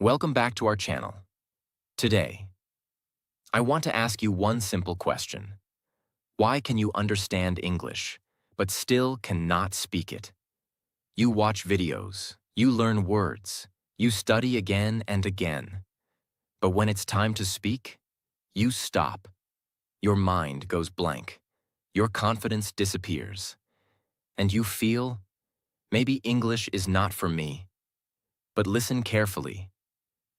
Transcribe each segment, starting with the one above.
Welcome back to our channel. Today, I want to ask you one simple question. Why can you understand English, but still cannot speak it? You watch videos, you learn words, you study again and again. But when it's time to speak, you stop. Your mind goes blank. Your confidence disappears. And you feel, maybe English is not for me. But listen carefully.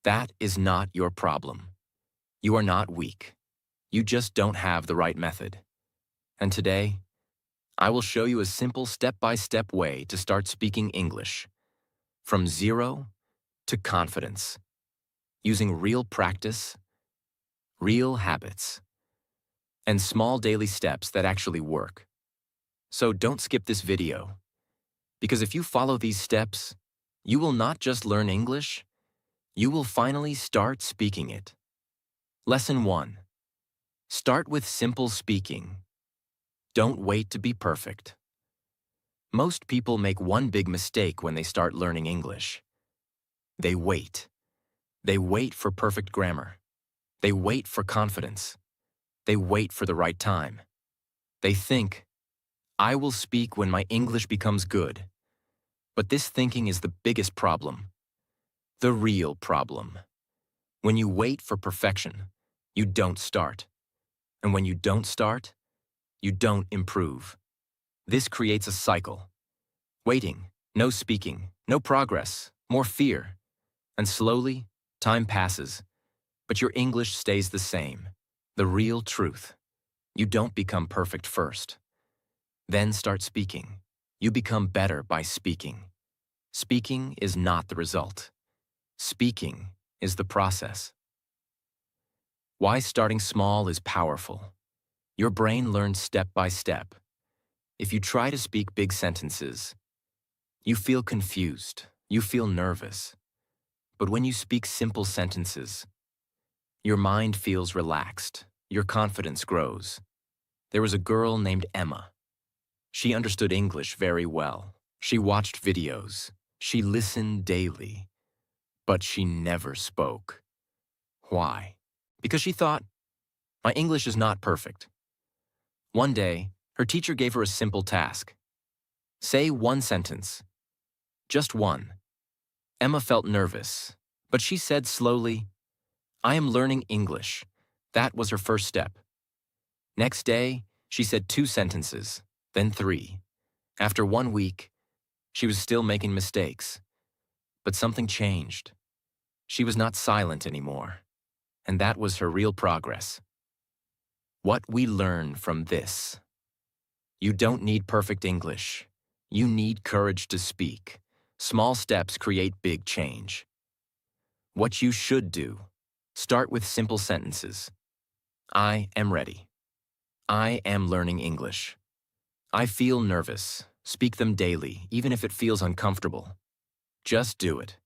That is not your problem. You are not weak. You just don't have the right method. And today, I will show you a simple step-by-step way to start speaking English, from zero to confidence, using real practice, real habits, and small daily steps that actually work. So don't skip this video, because if you follow these steps, you will not just learn English, you will finally start speaking it. Lesson 1. Start with simple speaking. Don't wait to be perfect. Most people make one big mistake when they start learning English. They wait. They wait for perfect grammar. They wait for confidence. They wait for the right time. They think, I will speak when my English becomes good. But this thinking is the biggest problem. The real problem. When you wait for perfection, you don't start. And when you don't start, you don't improve. This creates a cycle. Waiting, no speaking, no progress, more fear. And slowly, time passes, but your English stays the same. The real truth. You don't become perfect first. Then start speaking. You become better by speaking. Speaking is not the result. Speaking is the process. Why starting small is powerful. Your brain learns step by step. If you try to speak big sentences, you feel confused, you feel nervous. But when you speak simple sentences, your mind feels relaxed, your confidence grows. There was a girl named Emma. She understood English very well. She watched videos. She listened daily. But she never spoke. Why? Because she thought, my English is not perfect. One day, her teacher gave her a simple task. Say one sentence. Just one. Emma felt nervous, but she said slowly, I am learning English. That was her first step. Next day, she said 2 sentences, then 3. After 1 week, she was still making mistakes. But something changed. She was not silent anymore, and that was her real progress. What we learn from this. You don't need perfect English. You need courage to speak. Small steps create big change. What you should do. Start with simple sentences. I am ready. I am learning English. I feel nervous. Speak them daily, even if it feels uncomfortable. Just do it.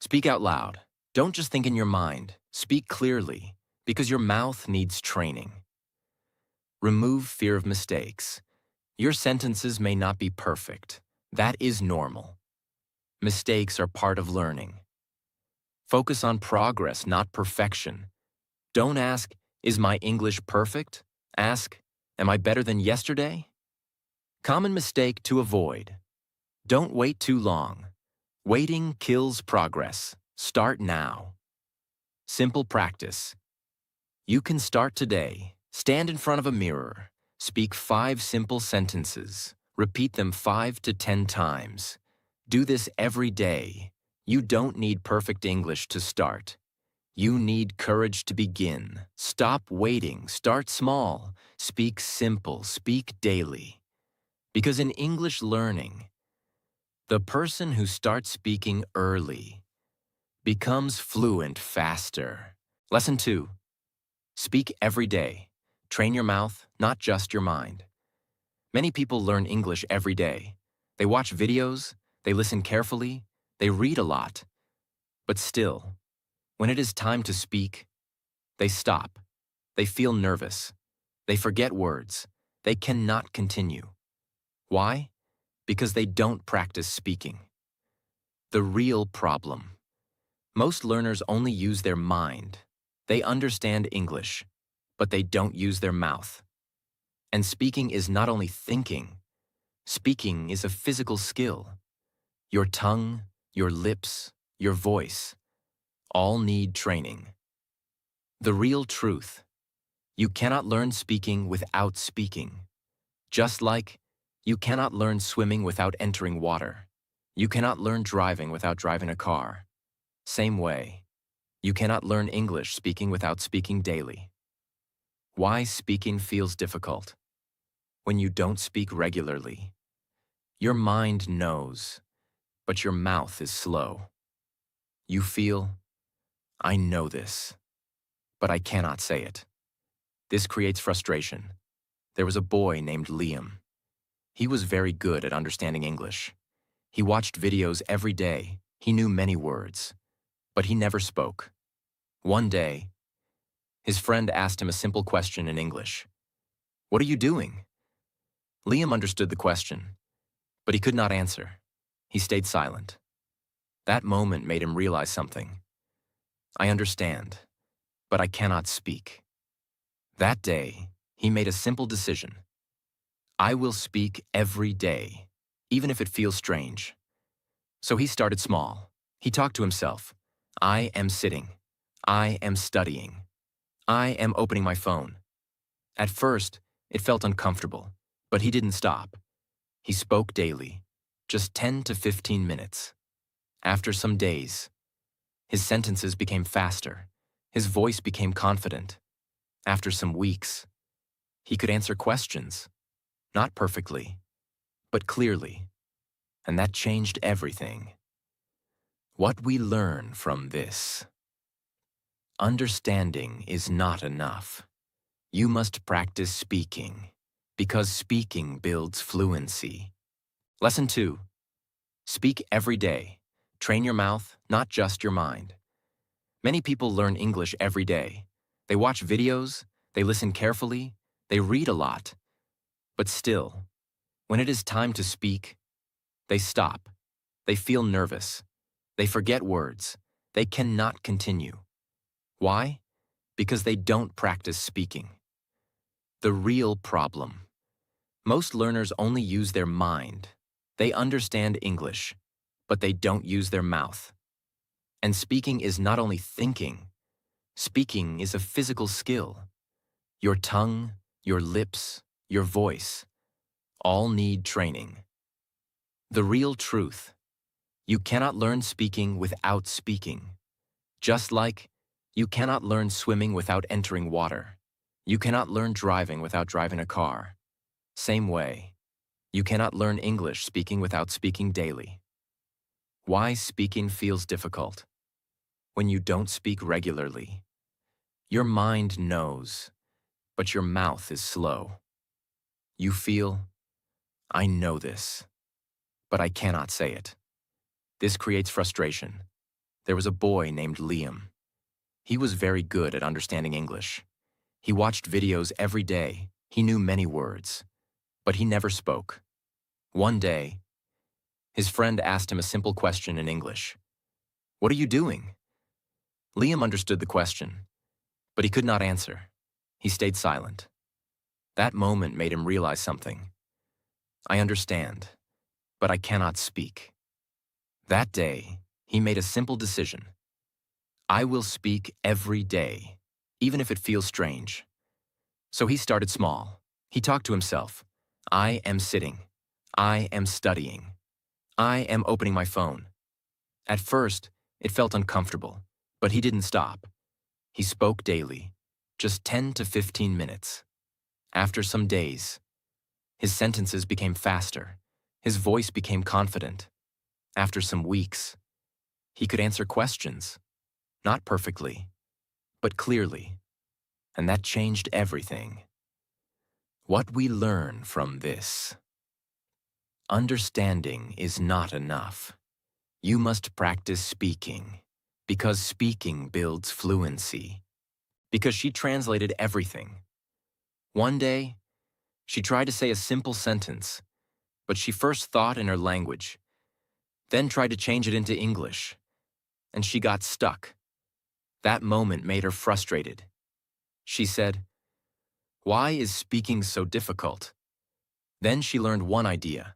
Speak out loud. Don't just think in your mind. Speak clearly, because your mouth needs training. Remove fear of mistakes. Your sentences may not be perfect. That is normal. Mistakes are part of learning. Focus on progress, not perfection. Don't ask, is my English perfect? Ask, am I better than yesterday? Common mistake to avoid. Don't wait too long. Waiting kills progress. Start now. Simple practice. You can start today. Stand in front of a mirror. Speak 5 simple sentences. Repeat them 5 to 10 times. Do this every day. You don't need perfect English to start. You need courage to begin. Stop waiting. Start small. Speak simple. Speak daily. Because in English learning, the person who starts speaking early becomes fluent faster. Lesson 2. Speak every day. Train your mouth, not just your mind. Many people learn English every day. They watch videos, they listen carefully, they read a lot. But still, when it is time to speak, they stop. They feel nervous. They forget words. They cannot continue. Why? Because they don't practice speaking. The real problem. Most learners only use their mind. They understand English, but they don't use their mouth. And speaking is not only thinking, speaking is a physical skill. Your tongue, your lips, your voice, all need training. The real truth: you cannot learn speaking without speaking. Just like you cannot learn swimming without entering water. You cannot learn driving without driving a car. Same way, you cannot learn English speaking without speaking daily. Why speaking feels difficult? When you don't speak regularly, your mind knows, but your mouth is slow. You feel, I know this, but I cannot say it. This creates frustration. There was a boy named Liam. He was very good at understanding English. He watched videos every day. He knew many words, but he never spoke. One day, his friend asked him a simple question in English. "What are you doing?" Liam understood the question, but he could not answer. He stayed silent. That moment made him realize something. I understand, but I cannot speak. That day, he made a simple decision. I will speak every day, even if it feels strange. So he started small. He talked to himself. I am sitting. I am studying. I am opening my phone. At first, it felt uncomfortable, but he didn't stop. He spoke daily, just 10 to 15 minutes. After some days, his sentences became faster. His voice became confident. After some weeks, he could answer questions, not perfectly, but clearly, and that changed everything. What we learn from this: understanding is not enough. You must practice speaking, because speaking builds fluency. Lesson 2. Speak every day. Train your mouth, not just your mind. Many people learn English every day. They watch videos, they listen carefully, they read a lot. But still, when it is time to speak, they stop. They feel nervous. They forget words. They cannot continue. Why? Because they don't practice speaking. The real problem: most learners only use their mind. They understand English, but they don't use their mouth. And speaking is not only thinking, speaking is a physical skill. Your tongue, your lips, your voice, all need training. The real truth: you cannot learn speaking without speaking. Just like you cannot learn swimming without entering water. You cannot learn driving without driving a car. Same way, you cannot learn English speaking without speaking daily. Why speaking feels difficult? When you don't speak regularly, your mind knows, but your mouth is slow. You feel, I know this, but I cannot say it. This creates frustration. There was a boy named Liam. He was very good at understanding English. He watched videos every day. He knew many words, but he never spoke. One day, his friend asked him a simple question in English. What are you doing? Liam understood the question, but he could not answer. He stayed silent. That moment made him realize something. I understand, but I cannot speak. That day, he made a simple decision. I will speak every day, even if it feels strange. So he started small. He talked to himself. I am sitting. I am studying. I am opening my phone. At first, it felt uncomfortable, but he didn't stop. He spoke daily, just 10 to 15 minutes. After some days, his sentences became faster. His voice became confident. After some weeks, he could answer questions, not perfectly, but clearly, and that changed everything. What we learn from this: understanding is not enough. You must practice speaking, because speaking builds fluency. Because she translated everything. One day, she tried to say a simple sentence, but she first thought in her language, then tried to change it into English. and she got stuck. That moment made her frustrated. She said, "Why is speaking so difficult?" Then she learned one idea.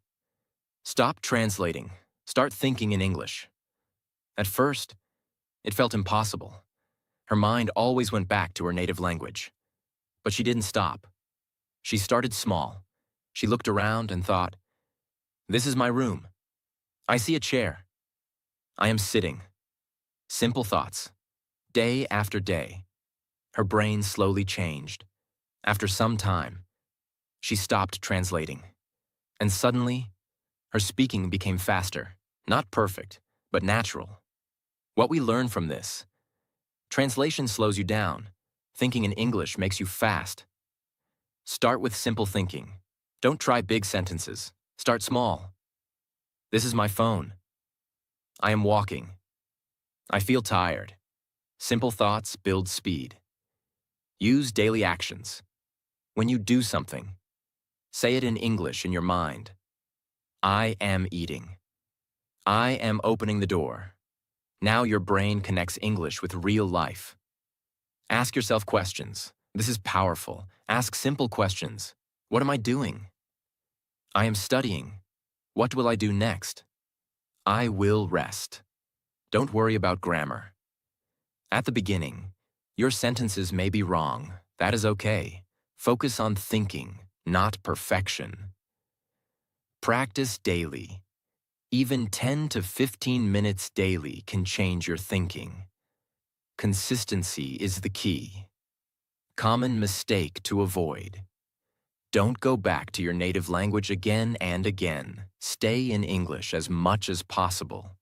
Stop translating. Start thinking in English. At first, it felt impossible. Her mind always went back to her native language. But she didn't stop. She started small. She looked around and thought, "This is my room. I see a chair. I am sitting." Simple thoughts. Day after day, her brain slowly changed. After some time, she stopped translating. And suddenly, her speaking became faster. Not perfect, but natural. What we learn from this: translation slows you down. Thinking in English makes you fast. Start with simple thinking. Don't try big sentences. Start small. This is my phone. I am walking. I feel tired. Simple thoughts build speed. Use daily actions. When you do something, say it in English in your mind. I am eating. I am opening the door. Now your brain connects English with real life. Ask yourself questions. This is powerful. Ask simple questions. What am I doing? I am studying. What will I do next? I will rest. Don't worry about grammar. At the beginning, your sentences may be wrong. That is okay. Focus on thinking, not perfection. Practice daily. Even 10 to 15 minutes daily can change your thinking. Consistency is the key. Common mistake to avoid: don't go back to your native language again and again. Stay in English as much as possible.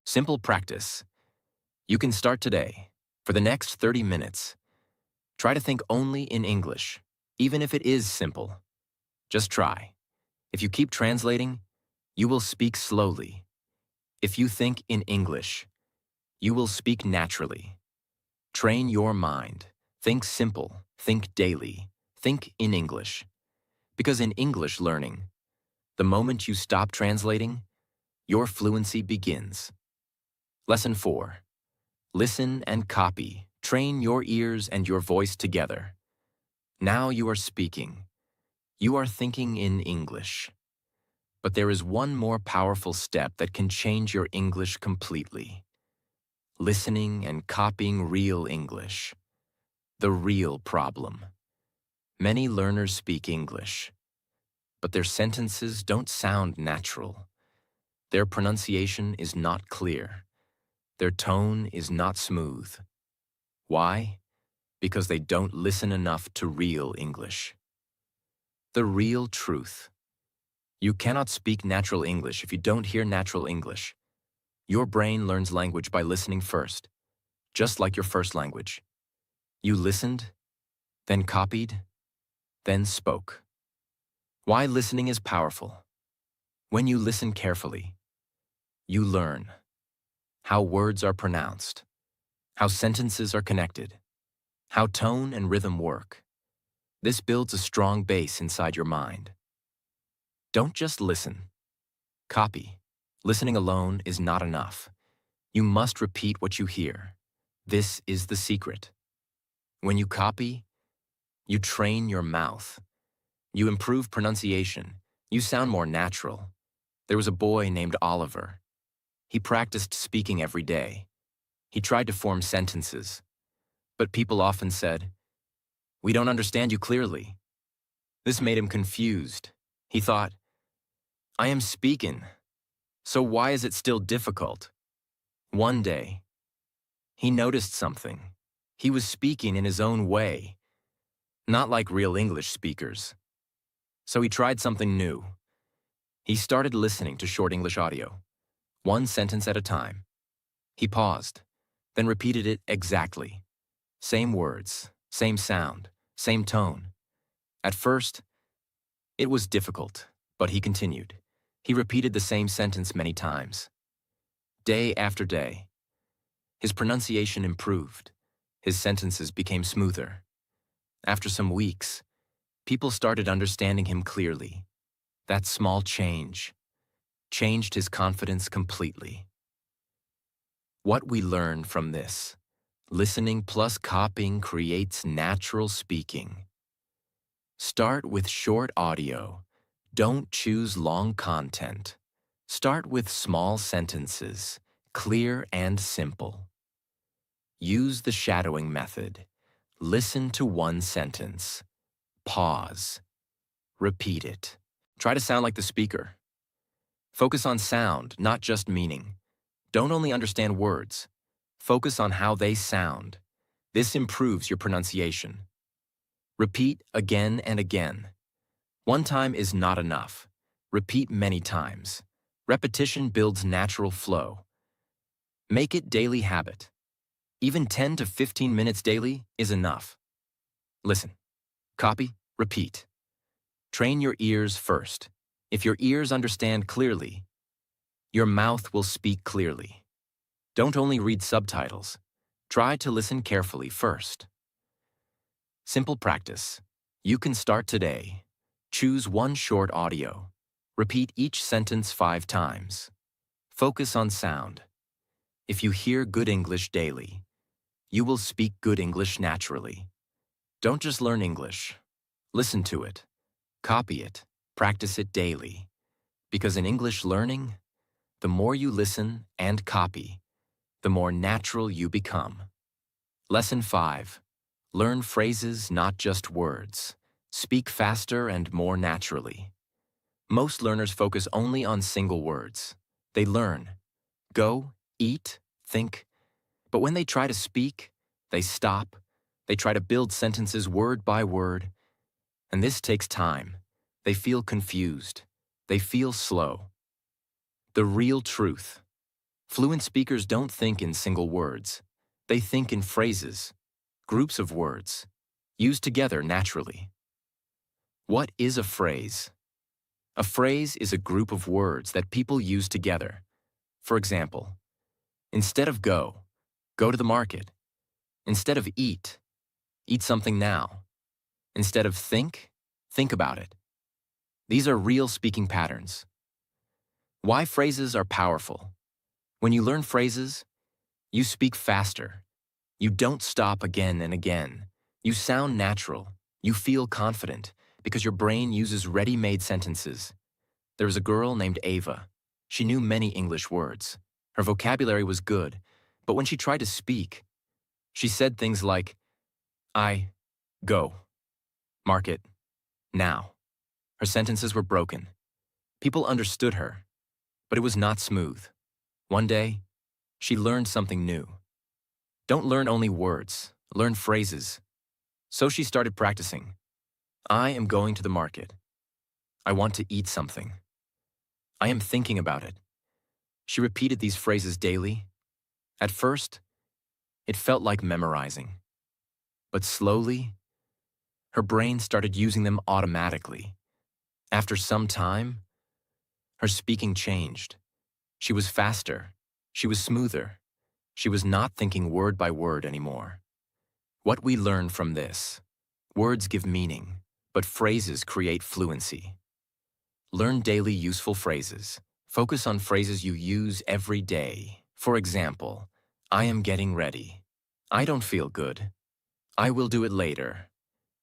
Simple practice. You can start today. For the next 30 minutes, try to think only in English, even if it is simple. Just try. If you keep translating, you will speak slowly. If you think in English, you will speak naturally. Train your mind. Think simple. Think daily. Think in English. Because in English learning, the moment you stop translating, your fluency begins. Lesson 4. Listen and copy. Train your ears and your voice together. Now you are speaking. You are thinking in English. But there is one more powerful step that can change your English completely. Listening and copying real English. The real problem. Many learners speak English, but their sentences don't sound natural. Their pronunciation is not clear. Their tone is not smooth. Why? Because they don't listen enough to real English. The real truth. You cannot speak natural English if you don't hear natural English. Your brain learns language by listening first, just like your first language. You listened, then copied, then spoke. Why listening is powerful. When you listen carefully, you learn how words are pronounced, how sentences are connected, how tone and rhythm work. This builds a strong base inside your mind. Don't just listen. Copy. Listening alone is not enough. You must repeat what you hear. This is the secret. When you copy, you train your mouth. You improve pronunciation. You sound more natural. There was a boy named Oliver. He practiced speaking every day. He tried to form sentences. But people often said, "We don't understand you clearly." This made him confused. He thought, "I am speaking, so why is it still difficult?" One day, he noticed something. He was speaking in his own way, not like real English speakers. So he tried something new. He started listening to short English audio, one sentence at a time. He paused, then repeated it exactly. Same words, same sound, same tone. At first, it was difficult, but he continued. He repeated the same sentence many times. Day after day, his pronunciation improved. His sentences became smoother. After some weeks, people started understanding him clearly. That small change changed his confidence completely. What we learn from this: listening plus copying creates natural speaking. Start with short audio. Don't choose long content. Start with small sentences, clear and simple. Use the shadowing method. Listen to one sentence. Pause. Repeat it. Try to sound like the speaker. Focus on sound, not just meaning. Don't only understand words. Focus on how they sound. This improves your pronunciation. Repeat again and again. One time is not enough. Repeat many times. Repetition builds natural flow. Make it daily habit. Even 10 to 15 minutes daily is enough. Listen, copy, repeat. Train your ears first. If your ears understand clearly, your mouth will speak clearly. Don't only read subtitles. Try to listen carefully first. Simple practice. You can start today. Choose one short audio. Repeat each sentence 5 times. Focus on sound. If you hear good English daily, you will speak good English naturally. Don't just learn English. Listen to it. Copy it. Practice it daily. Because in English learning, the more you listen and copy, the more natural you become. Lesson 5. Learn phrases, not just words. Speak faster and more naturally. Most learners focus only on single words. They learn, go, eat, think, but when they try to speak, they stop. They try to build sentences word by word, and this takes time. They feel confused. They feel slow. The real truth. Fluent speakers don't think in single words. They think in phrases, groups of words, used together naturally. What is a phrase? A phrase is a group of words that people use together. For example, instead of go, go to the market. Instead of eat, eat something now. Instead of think about it. These are real speaking patterns. Why phrases are powerful. When you learn phrases, you speak faster. You don't stop again and again. You sound natural. You feel confident because your brain uses ready-made sentences. There was a girl named Ava. She knew many English words. Her vocabulary was good, but when she tried to speak, she said things like, I, go, market, now. Her sentences were broken. People understood her, but it was not smooth. One day, she learned something new. Don't learn only words, learn phrases. So she started practicing. I am going to the market. I want to eat something. I am thinking about it. She repeated these phrases daily. At first, it felt like memorizing. But slowly, her brain started using them automatically. After some time, her speaking changed. She was faster. She was smoother. She was not thinking word by word anymore. What we learn from this: words give meaning, but phrases create fluency. Learn daily useful phrases. Focus on phrases you use every day. For example, I am getting ready. I don't feel good. I will do it later.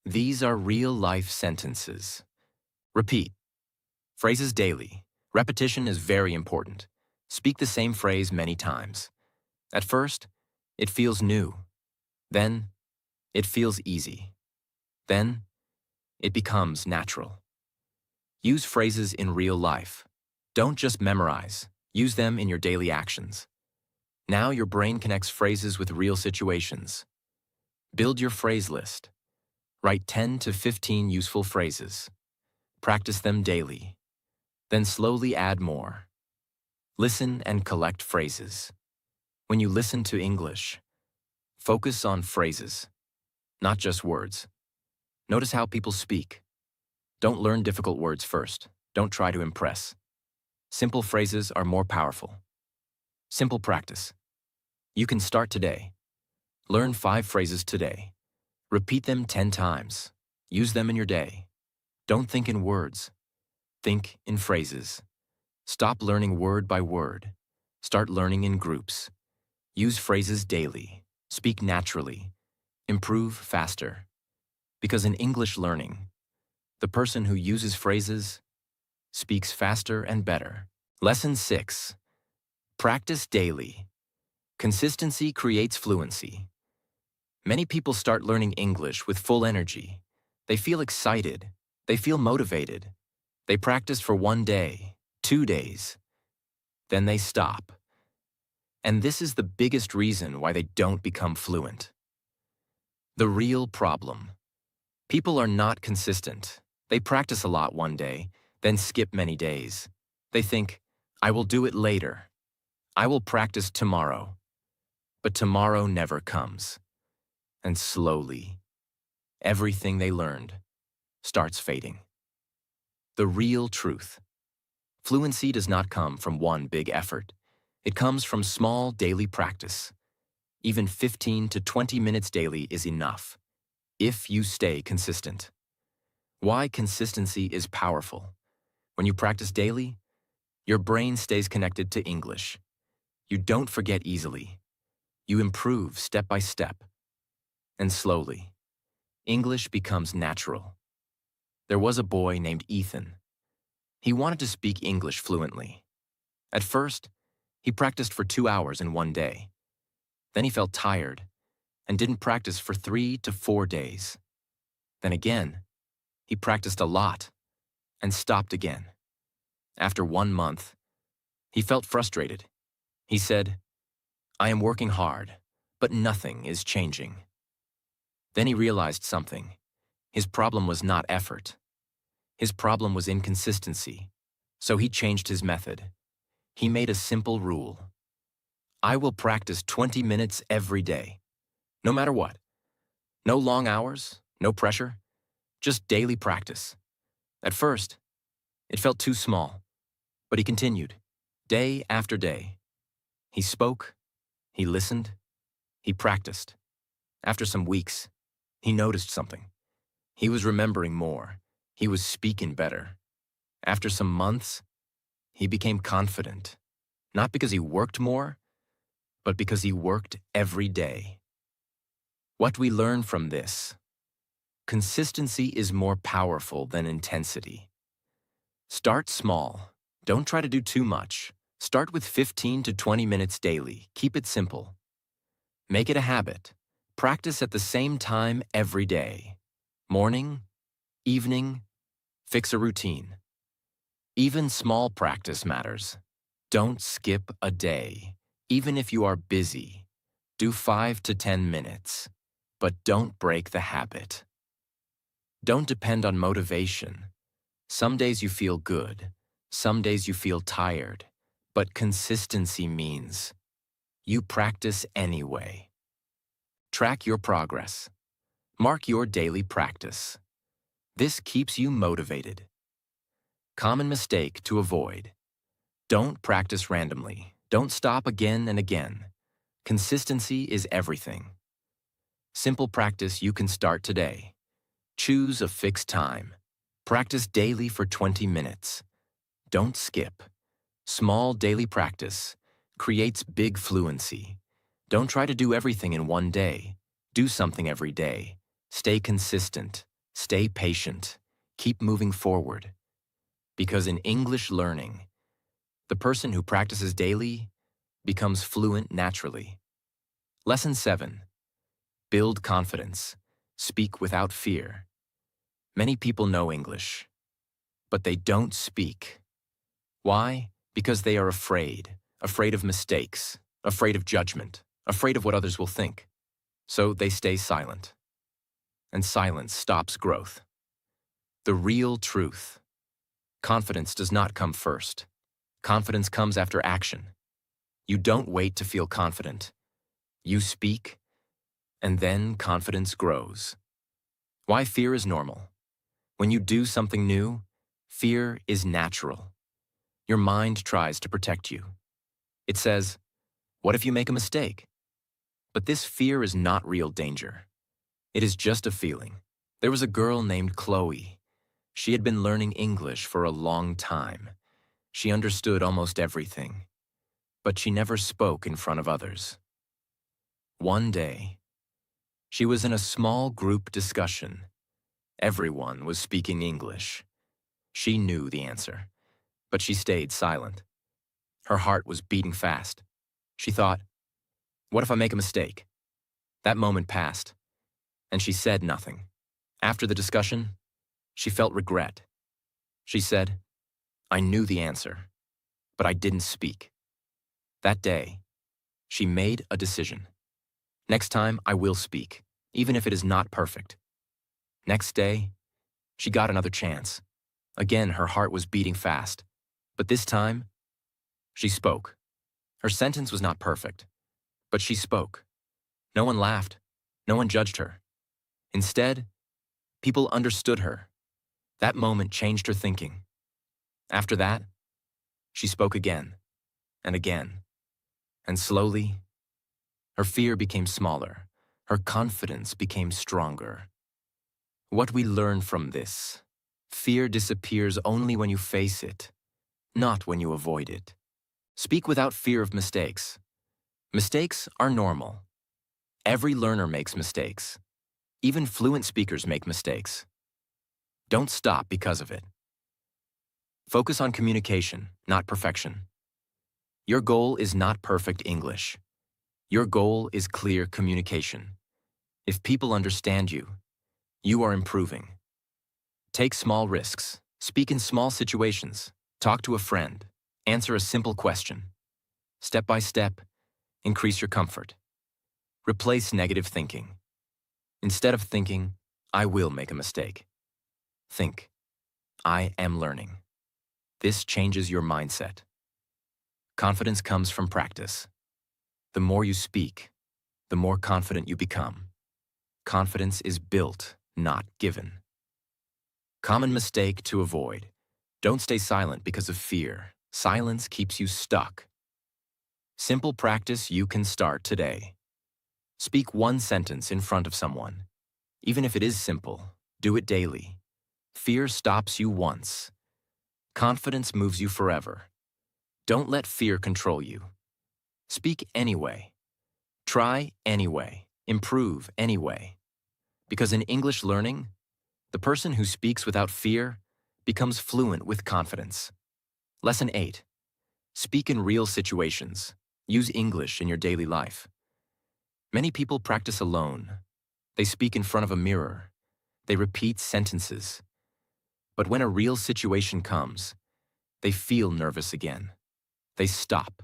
These are real-life sentences. Repeat. Phrases daily. Repetition is very important. Speak the same phrase many times. At first, it feels new. Then, it feels easy. Then, it becomes natural. Use phrases in real life. Don't just memorize. Use them in your daily actions. Now your brain connects phrases with real situations. Build your phrase list. Write 10 to 15 useful phrases. Practice them daily. Then slowly add more. Listen and collect phrases. When you listen to English, focus on phrases, not just words. Notice how people speak. Don't learn difficult words first. Don't try to impress. Simple phrases are more powerful. Simple practice. You can start today. Learn 5 phrases today. Repeat them 10 times. Use them in your day. Don't think in words. Think in phrases. Stop learning word by word. Start learning in groups. Use phrases daily. Speak naturally. Improve faster. Because in English learning, the person who uses phrases speaks faster and better. Lesson 6. Practice daily. Consistency creates fluency. Many people start learning English with full energy. They feel excited. They feel motivated. They practice for 1 day, 2 days. Then they stop. And this is the biggest reason why they don't become fluent. The real problem. People are not consistent. They practice a lot 1 day, then skip many days. They think, I will do it later. I will practice tomorrow. But tomorrow never comes. And slowly, everything they learned starts fading. The real truth. Fluency does not come from one big effort. It comes from small daily practice. Even 15 to 20 minutes daily is enough, if you stay consistent. Why consistency is powerful. When you practice daily, your brain stays connected to English. You don't forget easily. You improve step by step. And slowly, English becomes natural. There was a boy named Ethan. He wanted to speak English fluently. At first, he practiced for 2 hours in 1 day. Then he felt tired and didn't practice for 3 to 4 days. Then again, he practiced a lot and stopped again. After 1 month, he felt frustrated. He said, I am working hard, but nothing is changing. Then he realized something. His problem was not effort. His problem was inconsistency. So he changed his method. He made a simple rule. I will practice 20 minutes every day, no matter what. No long hours, no pressure, just daily practice. At first, it felt too small, but he continued, day after day. He spoke, he listened, he practiced. After some weeks, he noticed something. He was remembering more. He was speaking better. After some months, he became confident, not because he worked more, but because he worked every day. What we learn from this: consistency is more powerful than intensity. Start small. Don't try to do too much. Start with 15 to 20 minutes daily. Keep it simple. Make it a habit. Practice at the same time every day. Morning, evening, fix a routine. Even small practice matters. Don't skip a day. Even if you are busy, do 5 to 10 minutes. But don't break the habit. Don't depend on motivation. Some days you feel good. Some days you feel tired. But consistency means you practice anyway. Track your progress. Mark your daily practice. This keeps you motivated. Common mistake to avoid. Don't practice randomly. Don't stop again and again. Consistency is everything. Simple practice you can start today. Choose a fixed time. Practice daily for 20 minutes. Don't skip. Small daily practice creates big fluency. Don't try to do everything in 1 day. Do something every day. Stay consistent. Stay patient. Keep moving forward. Because in English learning, the person who practices daily becomes fluent naturally. Lesson 7. Build confidence. Speak without fear. Many people know English, but they don't speak. Why? Because they are afraid of mistakes, afraid of judgment, afraid of what others will think. So they stay silent. And silence stops growth. The real truth. Confidence does not come first. Confidence comes after action. You don't wait to feel confident. You speak, and then confidence grows. Why fear is normal. When you do something new, fear is natural. Your mind tries to protect you. It says, what if you make a mistake? But this fear is not real danger. It is just a feeling. There was a girl named Chloe. She had been learning English for a long time. She understood almost everything. But she never spoke in front of others. One day, she was in a small group discussion. Everyone was speaking English. She knew the answer, but she stayed silent. Her heart was beating fast. She thought, what if I make a mistake? That moment passed, and she said nothing. After the discussion, she felt regret. She said, I knew the answer, but I didn't speak. That day, she made a decision. Next time, I will speak, even if it is not perfect. Next day, she got another chance. Again, her heart was beating fast, but this time, she spoke. Her sentence was not perfect, but she spoke. No one laughed. No one judged her. Instead, people understood her. That moment changed her thinking. After that, she spoke again and again, and slowly, her fear became smaller. Her confidence became stronger. What we learn from this: fear disappears only when you face it, not when you avoid it. Speak without fear of mistakes. Mistakes are normal. Every learner makes mistakes. Even fluent speakers make mistakes. Don't stop because of it. Focus on communication, not perfection. Your goal is not perfect English. Your goal is clear communication. If people understand you, you are improving. Take small risks. Speak in small situations. Talk to a friend. Answer a simple question. Step by step, increase your comfort. Replace negative thinking. Instead of thinking, I will make a mistake, think, I am learning. This changes your mindset. Confidence comes from practice. The more you speak, the more confident you become. Confidence is built, not given. Common mistake to avoid: don't stay silent because of fear. Silence keeps you stuck. Simple practice you can start today. Speak one sentence in front of someone. Even if it is simple, do it daily. Fear stops you once. Confidence moves you forever. Don't let fear control you. Speak anyway. Try anyway. Improve anyway. Because in English learning, the person who speaks without fear becomes fluent with confidence. Lesson 8. Speak in real situations. Use English in your daily life. Many people practice alone. They speak in front of a mirror. They repeat sentences. But when a real situation comes, they feel nervous again. They stop.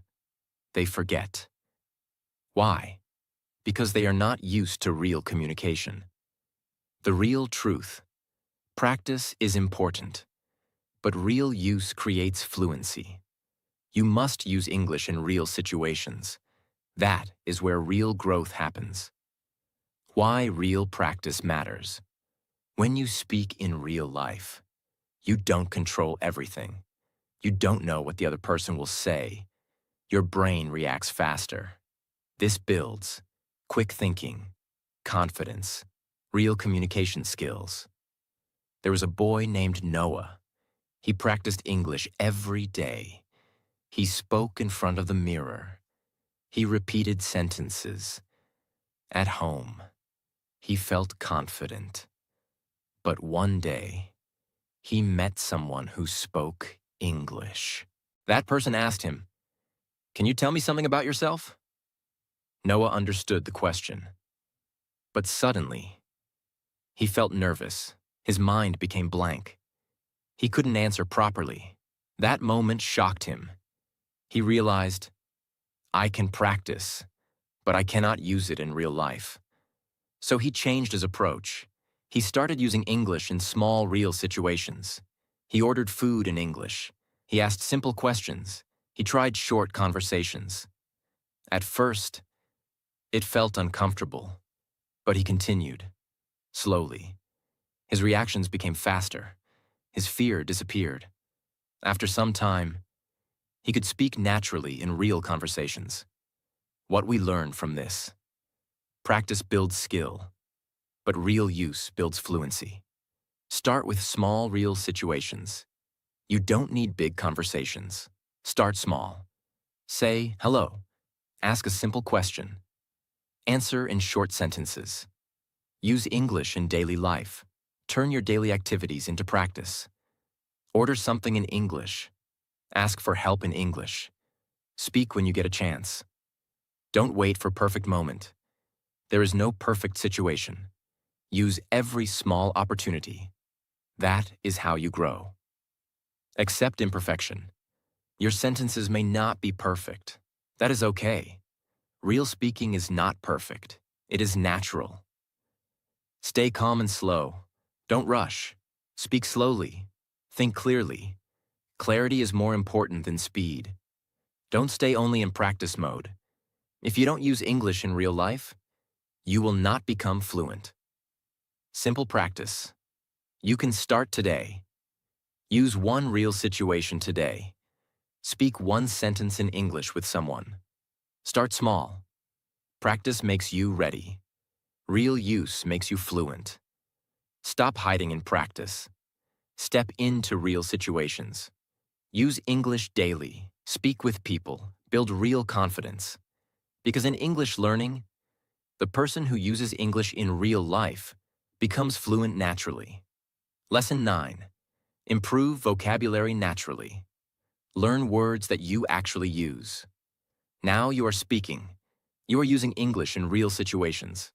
They forget. Why? Because they are not used to real communication. The real truth: practice is important, but real use creates fluency. You must use English in real situations. That is where real growth happens. Why real practice matters. When you speak in real life, you don't control everything. You don't know what the other person will say. Your brain reacts faster. This builds quick thinking, confidence, real communication skills. There was a boy named Noah. He practiced English every day. He spoke in front of the mirror. He repeated sentences. At home, he felt confident. But one day, he met someone who spoke English. That person asked him, "Can you tell me something about yourself?" Noah understood the question. But suddenly, he felt nervous. His mind became blank. He couldn't answer properly. That moment shocked him. He realized, I can practice, but I cannot use it in real life. So he changed his approach. He started using English in small, real situations. He ordered food in English. He asked simple questions. He tried short conversations. At first, it felt uncomfortable, but he continued. Slowly, his reactions became faster. His fear disappeared. After some time, he could speak naturally in real conversations. What we learn from this: practice builds skill, but real use builds fluency. Start with small, real situations. You don't need big conversations. Start small. Say hello. Ask a simple question. Answer in short sentences. Use English in daily life. Turn your daily activities into practice. Order something in English. Ask for help in English. Speak when you get a chance. Don't wait for perfect moment. There is no perfect situation. Use every small opportunity. That is how you grow. Accept imperfection. Your sentences may not be perfect. That is okay. Real speaking is not perfect. It is natural. Stay calm and slow. Don't rush. Speak slowly. Think clearly. Clarity is more important than speed. Don't stay only in practice mode. If you don't use English in real life, you will not become fluent. Simple practice. You can start today. Use one real situation today. Speak one sentence in English with someone. Start small. Practice makes you ready. Real use makes you fluent. Stop hiding in practice. Step into real situations. Use English daily. Speak with people. Build real confidence. Because in English learning, the person who uses English in real life becomes fluent naturally. Lesson 9. Improve vocabulary naturally. Learn words that you actually use. Now you are speaking. You are using English in real situations.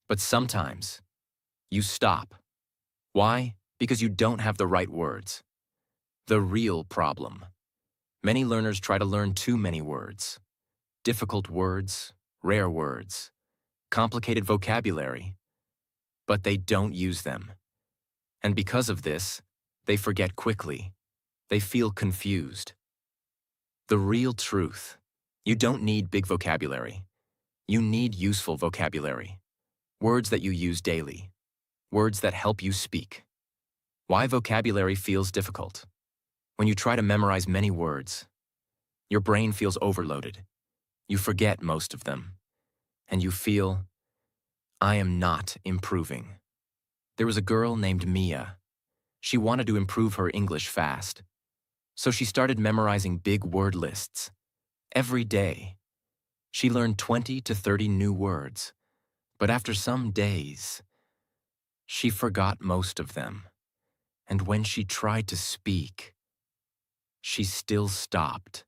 But sometimes, you stop. Why? Because you don't have the right words. The real problem. Many learners try to learn too many words. Difficult words, rare words, complicated vocabulary. But they don't use them. And because of this, they forget quickly. They feel confused. The real truth. You don't need big vocabulary. You need useful vocabulary. Words that you use daily. Words that help you speak. Why vocabulary feels difficult. When you try to memorize many words, your brain feels overloaded. You forget most of them. And you feel, I am not improving. There was a girl named Mia. She wanted to improve her English fast. So she started memorizing big word lists. Every day, she learned 20 to 30 new words. But after some days, she forgot most of them. And when she tried to speak, she still stopped.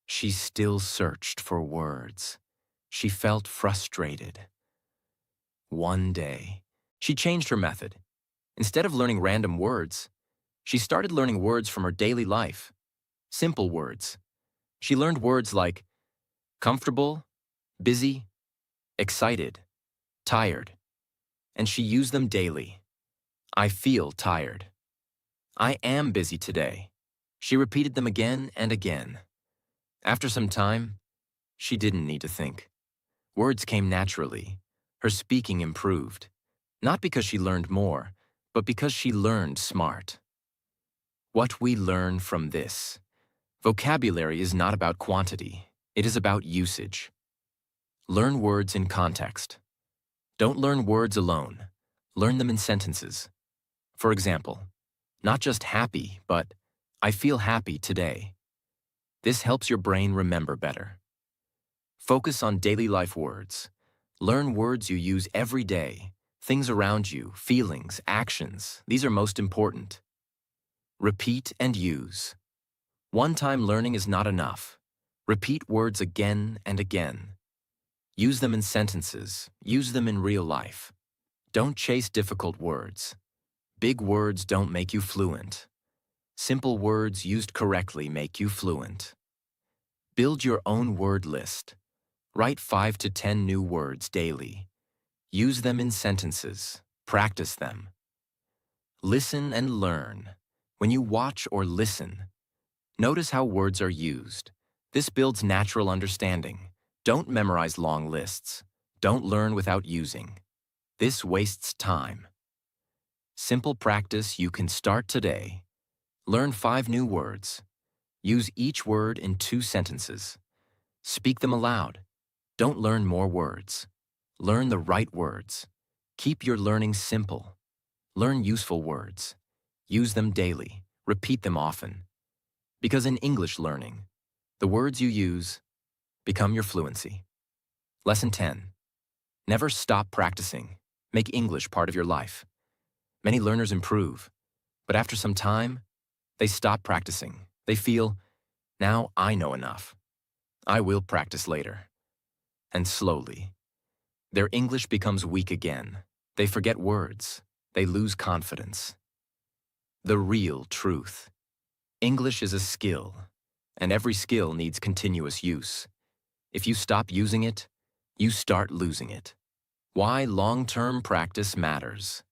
She still searched for words. She felt frustrated. One day, she changed her method. Instead of learning random words, she started learning words from her daily life. Simple words. She learned words like comfortable, busy, excited, tired. And she used them daily. I feel tired. I am busy today. She repeated them again and again. After some time, she didn't need to think. Words came naturally. Her speaking improved. Not because she learned more, but because she learned smart. What we learn from this. Vocabulary is not about quantity. It is about usage. Learn words in context. Don't learn words alone. Learn them in sentences. For example, not just happy, but I feel happy today. This helps your brain remember better. Focus on daily life words. Learn words you use every day. Things around you, feelings, actions, these are most important. Repeat and use. One-time learning is not enough. Repeat words again and again. Use them in sentences. Use them in real life. Don't chase difficult words. Big words don't make you fluent. Simple words used correctly make you fluent. Build your own word list. Write 5 to 10 new words daily. Use them in sentences. Practice them. Listen and learn. When you watch or listen, notice how words are used. This builds natural understanding. Don't memorize long lists. Don't learn without using. This wastes time. Simple practice you can start today. Learn 5 new words. Use each word in 2 sentences. Speak them aloud. Don't learn more words. Learn the right words. Keep your learning simple. Learn useful words. Use them daily. Repeat them often. Because in English learning, the words you use become your fluency. Lesson 10. Never stop practicing. Make English part of your life. Many learners improve, but after some time, they stop practicing. They feel, now I know enough. I will practice later. And slowly, their English becomes weak again. They forget words. They lose confidence. The real truth. English is a skill, and every skill needs continuous use. If you stop using it, you start losing it. Why long-term practice matters.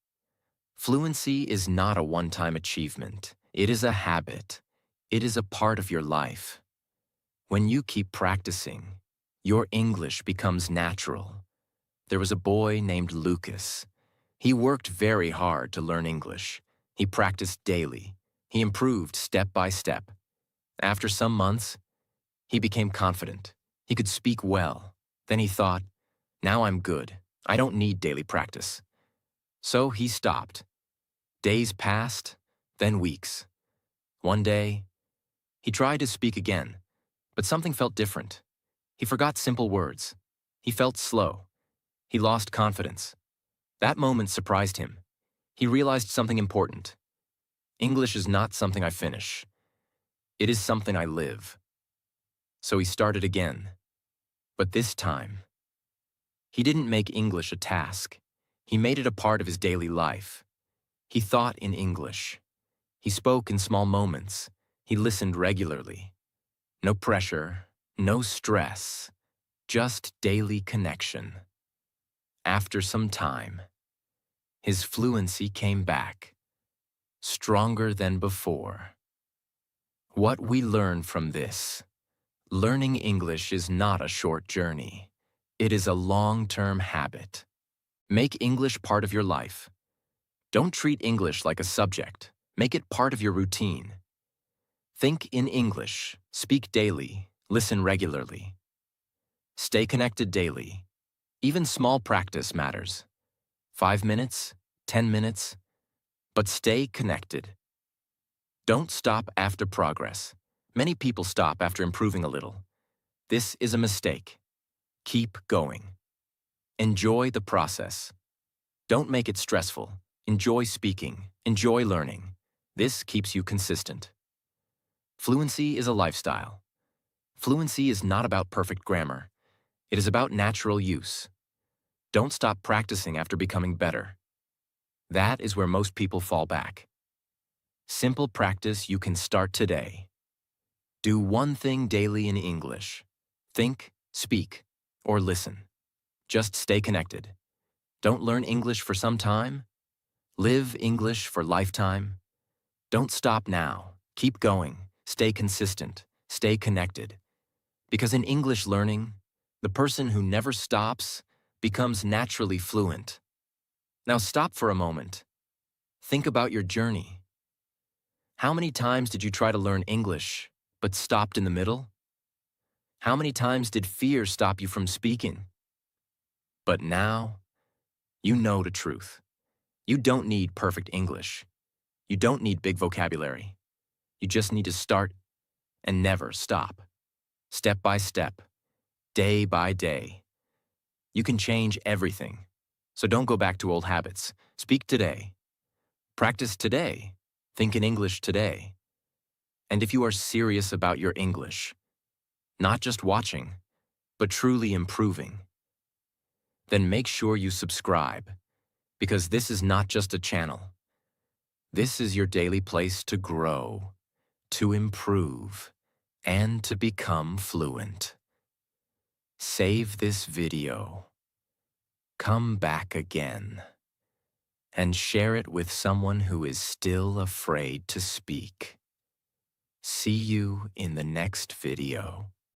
Fluency is not a one-time achievement. It is a habit. It is a part of your life. When you keep practicing, your English becomes natural. There was a boy named Lucas. He worked very hard to learn English. He practiced daily. He improved step by step. After some months, he became confident. He could speak well. Then he thought, now I'm good. I don't need daily practice. So he stopped. Days passed, then weeks. One day, he tried to speak again, but something felt different. He forgot simple words. He felt slow. He lost confidence. That moment surprised him. He realized something important. English is not something I finish. It is something I live. So he started again. But this time, he didn't make English a task. He made it a part of his daily life. He thought in English. He spoke in small moments. He listened regularly. No pressure, no stress, just daily connection. After some time, his fluency came back, stronger than before. What we learn from this: learning English is not a short journey. It is a long-term habit. Make English part of your life. Don't treat English like a subject. Make it part of your routine. Think in English, speak daily, listen regularly. Stay connected daily. Even small practice matters. 5 minutes, 10 minutes, but stay connected. Don't stop after progress. Many people stop after improving a little. This is a mistake. Keep going. Enjoy the process. Don't make it stressful. Enjoy speaking. Enjoy learning. This keeps you consistent. Fluency is a lifestyle. Fluency is not about perfect grammar. It is about natural use. Don't stop practicing after becoming better. That is where most people fall back. Simple practice you can start today. Do one thing daily in English. Think, speak, or listen. Just stay connected. Don't learn English for some time. Live English for lifetime. Don't stop now. Keep going. Stay consistent. Stay connected. Because in English learning, the person who never stops becomes naturally fluent. Now stop for a moment. Think about your journey. How many times did you try to learn English, but stopped in the middle? How many times did fear stop you from speaking? But now, you know the truth. You don't need perfect English. You don't need big vocabulary. You just need to start and never stop. Step by step, day by day. You can change everything. So don't go back to old habits. Speak today. Practice today. Think in English today. And if you are serious about your English, not just watching, but truly improving, then make sure you subscribe, because this is not just a channel. This is your daily place to grow, to improve, and to become fluent. Save this video. Come back again. And share it with someone who is still afraid to speak. See you in the next video.